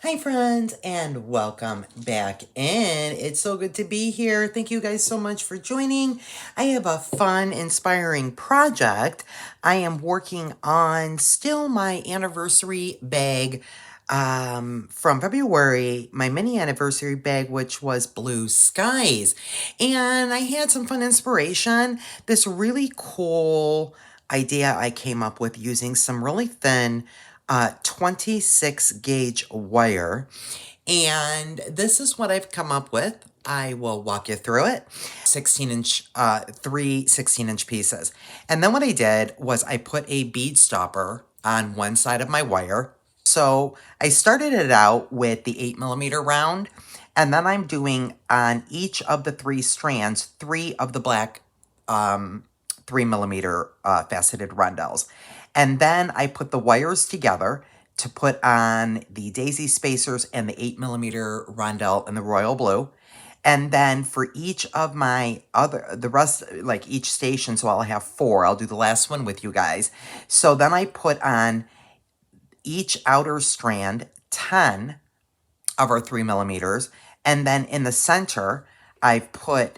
Hi friends, and welcome back in. It's so good to be here. Thank you guys so much for joining. I have a fun, inspiring project. I am working on still my anniversary bag from February, my mini anniversary bag, which was blue skies. And I had some fun inspiration. This really cool idea I came up with using some really thin 26 gauge wire. And this is what I've come up with. I will walk you through it. 16-inch, three 16-inch pieces. And then what I did was I put a bead stopper on one side of my wire. So I started it out with the 8mm round, and then I'm doing on each of the three strands, 3 of the black 3mm faceted rondelles. And then I put the wires together to put on the daisy spacers and the 8mm rondelle and the royal blue. And then for each of my the rest, like each station, so I'll have 4. I'll do the last one with you guys. So then I put on each outer strand 10 of our 3mm. And then in the center, I've put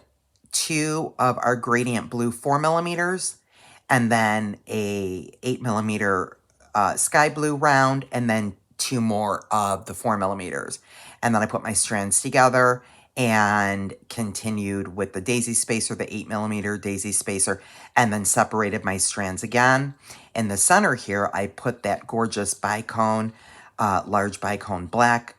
2 of our gradient blue 4mm, and then a 8mm sky blue round, and then 2 more of the 4mm. And then I put my strands together and continued with the daisy spacer, the 8mm daisy spacer, and then separated my strands again. In the center here, I put that gorgeous bicone, large bicone black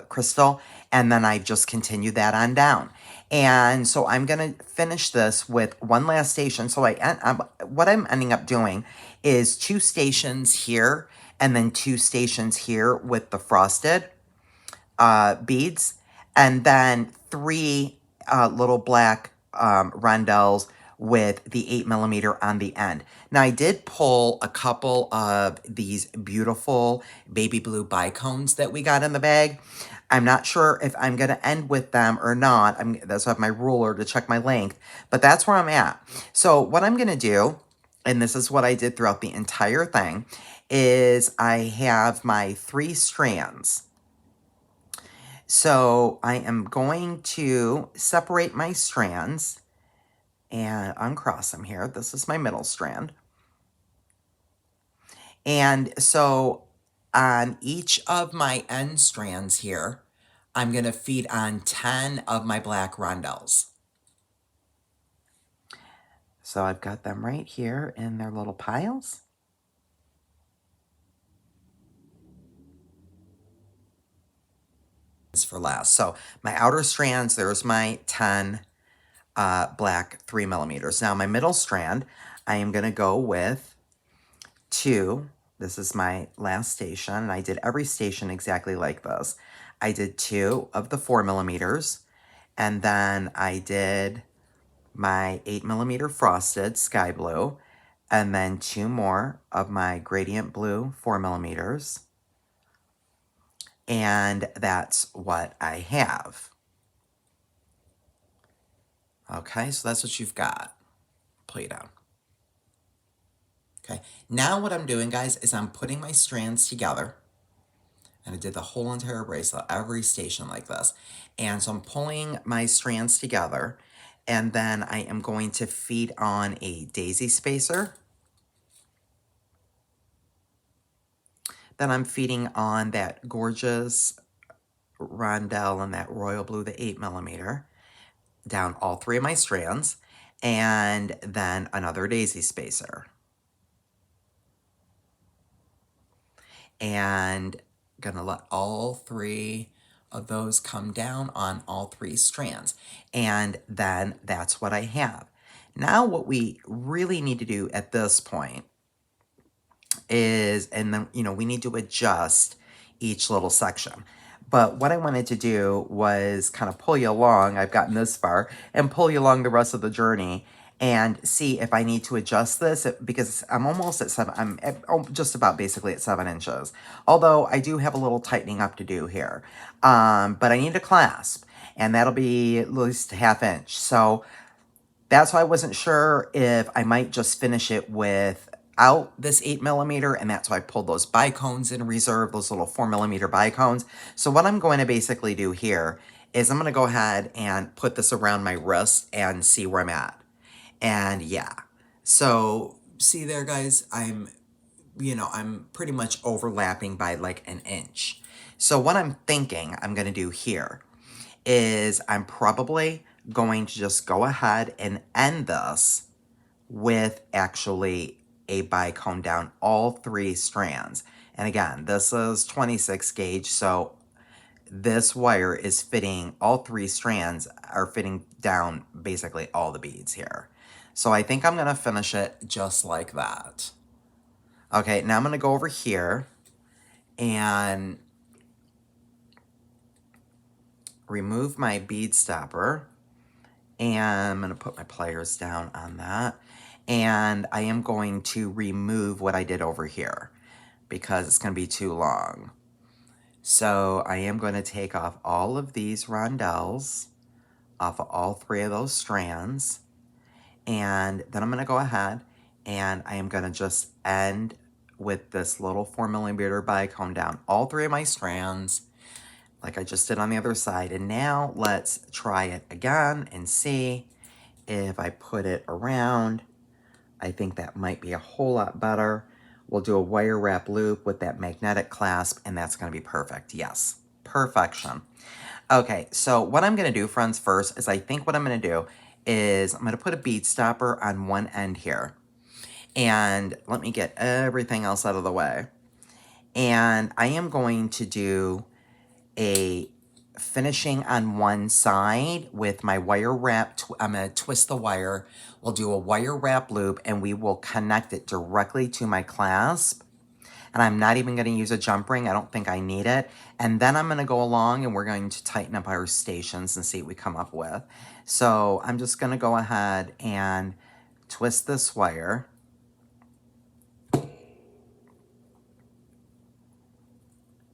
crystal, and then I just continue that on down. And so I'm going to finish this with one last station. So what I'm ending up doing is 2 stations here and then 2 stations here with the frosted beads, and then 3 little black rondelles with the 8mm on the end. Now I did pull a couple of these beautiful baby blue bicones that we got in the bag. I'm not sure if I'm going to end with them or not. That's why I have my ruler to check my length, but that's where I'm at. So what I'm going to do, and this is what I did throughout the entire thing, is I have my 3 strands. So I am going to separate my strands and uncross them here. This is my middle strand. And so on each of my end strands here, I'm going to feed on 10 of my black rondelles. So I've got them right here in their little piles. For last. So my outer strands, there's my 10 black 3mm. Now my middle strand, I am going to go with 2. This is my last station, and I did every station exactly like this. I did 2 of the 4mm, and then I did my 8mm frosted sky blue, and then 2 more of my gradient blue 4mm. And that's what I have. Okay, so that's what you've got. Pull it down. Okay, now what I'm doing, guys, is I'm putting my strands together. And I did the whole entire bracelet, every station like this. And so I'm pulling my strands together, and then I am going to feed on a daisy spacer. Then I'm feeding on that gorgeous rondelle and that royal blue, the 8mm, down all 3 of my strands, and then another daisy spacer. And gonna let all 3 of those come down on all 3 strands. And then that's what I have. Now what we really need to do at this point is, and then, we need to adjust each little section. But what I wanted to do was kind of pull you along, I've gotten this far, and pull you along the rest of the journey and see if I need to adjust this, because I'm almost at 7, just about basically at 7 inches. Although I do have a little tightening up to do here. But I need a clasp, and that'll be at least a 1/2 inch. So that's why I wasn't sure if I might just finish it with out this 8mm, and that's why I pulled those bicones in reserve, those little 4mm bicones. So what I'm going to basically do here is I'm going to go ahead and put this around my wrist and see where I'm at. And yeah, so see there, guys, I'm pretty much overlapping by like an inch. So what I'm thinking I'm going to do here is I'm probably going to just go ahead and end this with actually a bicone down all 3 strands. And again, this is 26 gauge, so this wire is fitting, all 3 strands are fitting down basically all the beads here. So I think I'm gonna finish it just like that. Okay, now I'm gonna go over here and remove my bead stopper, and I'm gonna put my pliers down on that. And I am going to remove what I did over here because it's going to be too long. So I am going to take off all of these rondelles off of all 3 of those strands. And then I'm going to go ahead and I am going to just end with this little 4mm bicone down all 3 of my strands like I just did on the other side. And now let's try it again and see if I put it around. I think that might be a whole lot better. We'll do a wire wrap loop with that magnetic clasp, and that's going to be perfect. Yes, perfection. Okay, so what I'm going to do, friends, first is I think what I'm going to do is I'm going to put a bead stopper on one end here. And let me get everything else out of the way. And I am going to do a finishing on one side with my wire wrap. I'm going to twist the wire. We'll do a wire wrap loop and we will connect it directly to my clasp. And I'm not even going to use a jump ring. I don't think I need it. And then I'm going to go along and we're going to tighten up our stations and see what we come up with. So I'm just going to go ahead and twist this wire.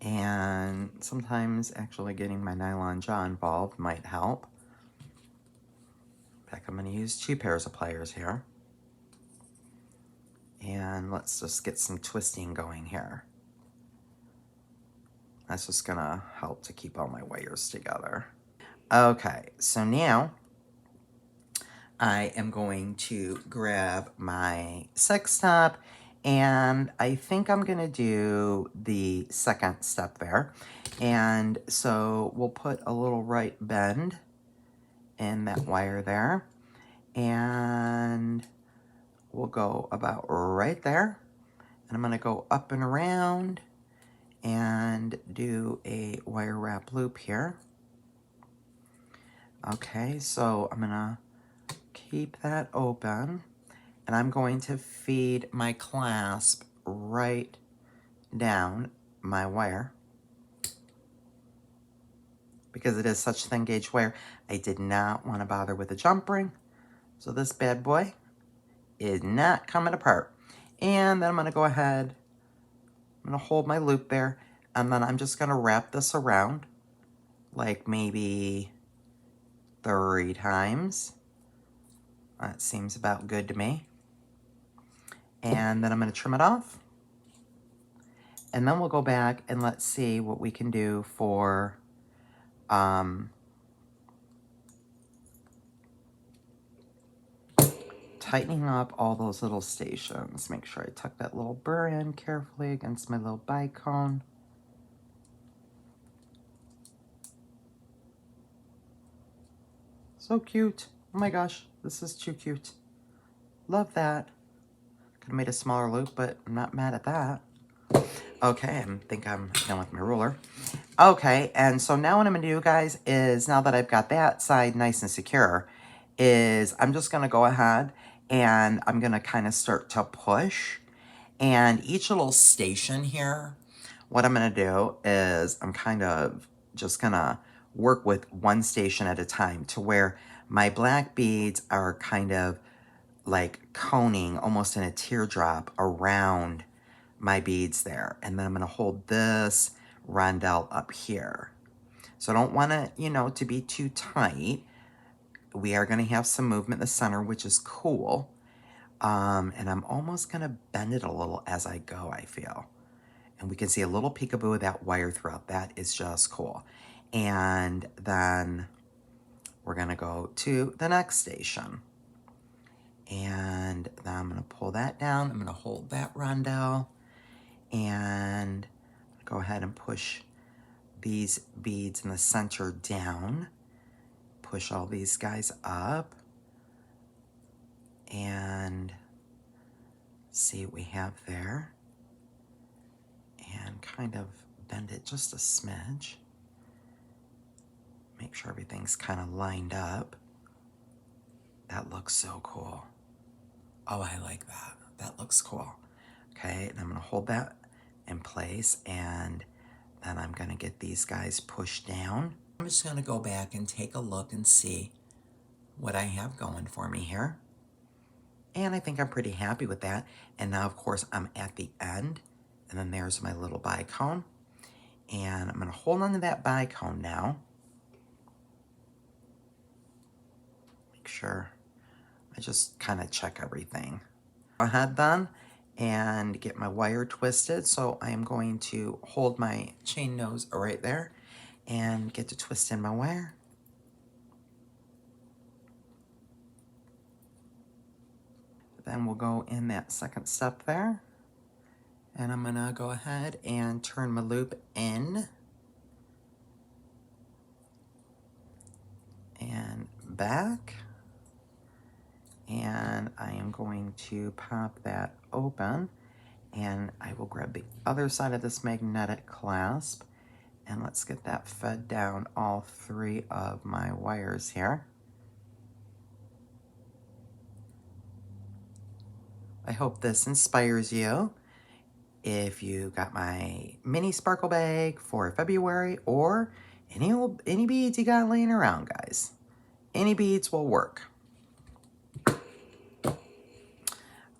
And sometimes actually getting my nylon jaw involved might help. In fact, I'm going to use 2 pairs of pliers here. And let's just get some twisting going here. That's just going to help to keep all my wires together. Okay, so now I am going to grab my 6-step, and I think I'm going to do the 2nd step there. And so we'll put a little right bend in that wire there, and we'll go about right there. And I'm going to go up and around and do a wire wrap loop here. Okay, so I'm going to keep that open, and I'm going to feed my clasp right down my wire. Because it is such thin gauge wire, I did not want to bother with a jump ring. So this bad boy is not coming apart. And then I'm going to go ahead, I'm going to hold my loop there, and then I'm just going to wrap this around like maybe 3 times. That seems about good to me. And then I'm going to trim it off. And then we'll go back and let's see what we can do for tightening up all those little stations. Make sure I tuck that little burr in carefully against my little bicone. So cute. Oh my gosh, this is too cute. Love that. Could have made a smaller loop, but I'm not mad at that. Okay, I think I'm done with my ruler. Okay, and so now what I'm going to do, guys, is now that I've got that side nice and secure, is I'm just going to go ahead and I'm going to kind of start to push. And each little station here, what I'm going to do is I'm kind of just going to work with one station at a time to where my black beads are kind of like coning almost in a teardrop around my beads there. And then I'm going to hold this rondelle up here. So I don't want it, to be too tight. We are going to have some movement in the center, which is cool. And I'm almost gonna bend it a little as I go, I feel. And we can see a little peekaboo of that wire throughout. That is just cool. And then we're gonna go to the next station. And then I'm gonna pull that down. I'm gonna hold that rondelle and go ahead and push these beads in the center down. Push all these guys up and see what we have there. And kind of bend it just a smidge. Make sure everything's kind of lined up. That looks so cool. Oh, I like that. That looks cool. Okay, and I'm gonna hold that in place, and then I'm gonna get these guys pushed down. I'm just gonna go back and take a look and see what I have going for me here. And I think I'm pretty happy with that. And now, of course, I'm at the end, and then there's my little bicone. And I'm gonna hold on to that bicone now. Make sure I just kind of check everything. Go ahead then and get my wire twisted. So I am going to hold my chain nose right there and get to twist in my wire. Then we'll go in that second step there. And I'm gonna go ahead and turn my loop in and back. And I am going to pop that open, and I will grab the other side of this magnetic clasp, and let's get that fed down all three of my wires here. I hope this inspires you. If you got my mini sparkle bag for February, or any beads you got laying around, guys. Any beads will work.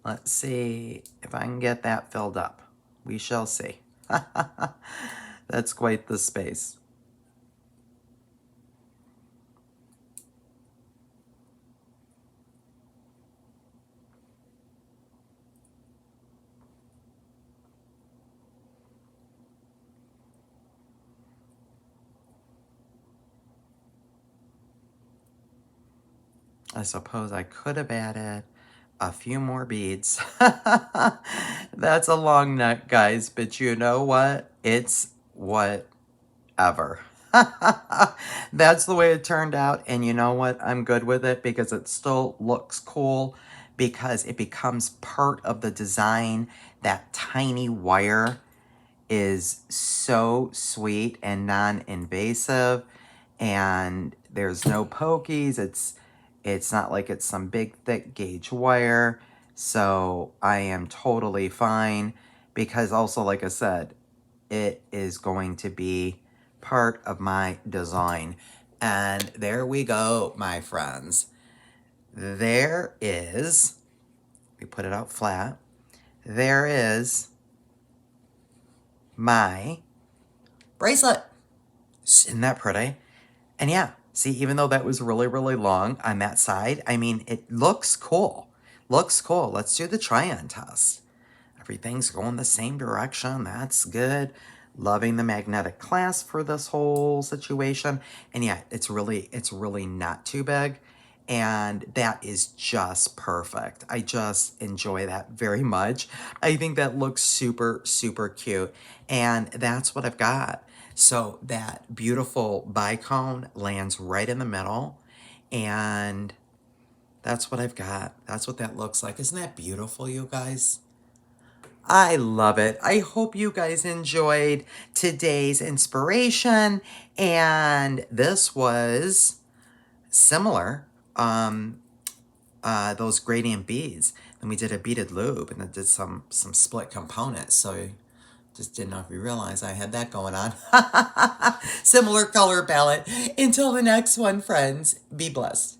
Let's see if I can get that filled up. We shall see. That's quite the space. I suppose I could have added a few more beads. That's a long neck, guys, but you know what? It's whatever. That's the way it turned out, and you know what? I'm good with it because it still looks cool, because it becomes part of the design. That tiny wire is so sweet and non-invasive, and there's no pokies. It's not like it's some big thick gauge wire. So I am totally fine, because also, like I said, it is going to be part of my design. And there we go, my friends. There is, we put it out flat. There is my bracelet. Isn't that pretty? And yeah, see, even though that was really, really long on that side, I mean, it looks cool. Looks cool. Let's do the try-on test. Everything's going the same direction. That's good. Loving the magnetic clasp for this whole situation. And yeah, it's really not too big. And that is just perfect. I just enjoy that very much. I think that looks super, super cute. And that's what I've got. So that beautiful bicone lands right in the middle. And that's what I've got. That's what that looks like. Isn't that beautiful, you guys? I love it. I hope you guys enjoyed today's inspiration. And this was similar. Those gradient beads. Then we did a beaded loop, and then did some split components. So just didn't know if you realized I had that going on. Similar color palette. Until the next one, friends, be blessed.